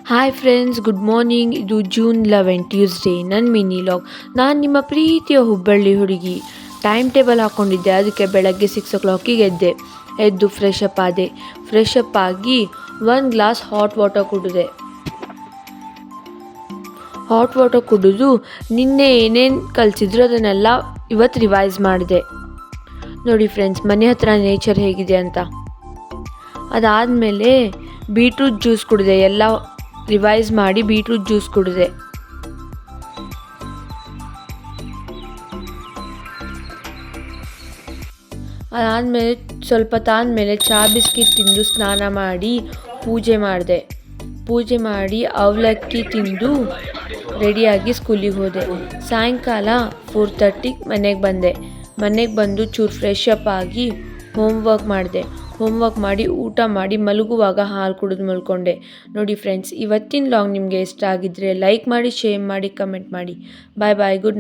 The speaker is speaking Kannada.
Hi friends, good morning. ಇದು ಜೂನ್ 11 ಟ್ಯೂಸ್ಡೇ. ನನ್ನ ಮಿನಿ ಲಾಗ್. ನಾನು ನಿಮ್ಮ ಪ್ರೀತಿಯ ಹುಬ್ಬಳ್ಳಿ ಹುಡುಗಿ. ಟೈಮ್ ಟೇಬಲ್ ಹಾಕ್ಕೊಂಡಿದ್ದೆ, ಅದಕ್ಕೆ ಬೆಳಗ್ಗೆ 6 o'clock ಎದ್ದು ಫ್ರೆಶ್ ಅಪ್ ಆದೆ. ಫ್ರೆಶ್ ಅಪ್ ಆಗಿ 1 ಗ್ಲಾಸ್ ಹಾಟ್ ವಾಟರ್ ಕುಡಿದೆ. ಹಾಟ್ ವಾಟರ್ ಕುಡಿದು ನಿನ್ನೆ ಏನೇನು ಕಲಿಸಿದ್ರು ಅದನ್ನೆಲ್ಲ ಇವತ್ತು ರಿವೈಸ್ ಮಾಡಿದೆ. ನೋಡಿ ಫ್ರೆಂಡ್ಸ್, ಮನೆ ಹತ್ರ ನೇಚರ್ ಹೇಗಿದೆ ಅಂತ. ಅದಾದಮೇಲೆ ಬೀಟ್ರೂಟ್ ಜ್ಯೂಸ್ ಕುಡಿದೆ. ಎಲ್ಲ ರಿವೈಸ್ ಮಾಡಿ ಬೀಟ್ರೂಟ್ ಜ್ಯೂಸ್ ಕುಡಿದೆ. ಅದಾದಮೇಲೆ ಸ್ವಲ್ಪ ತಾದ್ಮೇಲೆ ಚಹಾ ಬಿಸ್ಕಿಟ್ ತಿಂದು ಸ್ನಾನ ಮಾಡಿ ಪೂಜೆ ಮಾಡಿ ಅವಲಕ್ಕಿ ತಿಂದು ರೆಡಿಯಾಗಿ ಸ್ಕೂಲಿಗೆ ಹೋದೆ. ಸಾಯಂಕಾಲ 4:30 ಮನೆಗೆ ಬಂದು ಚೂರು ಫ್ರೆಶ್ ಅಪ್ ಆಗಿ ಹೋಮ್ವರ್ಕ್ ಮಾಡಿ ಊಟ ಮಾಡಿ ಮಲಗುವಾಗ ಹಾಲು ಕುಡಿದು ಮಲ್ಕೊಂಡೆ. ನೋಡಿ ಫ್ರೆಂಡ್ಸ್, ಇವತ್ತಿನ ಲಾಗ್ ನಿಮಗೆ ಇಷ್ಟ ಆಗಿದ್ರೆ ಲೈಕ್ ಮಾಡಿ, ಶೇರ್ ಮಾಡಿ, ಕಮೆಂಟ್ ಮಾಡಿ. ಬಾಯ್ ಬಾಯ್. ಗುಡ್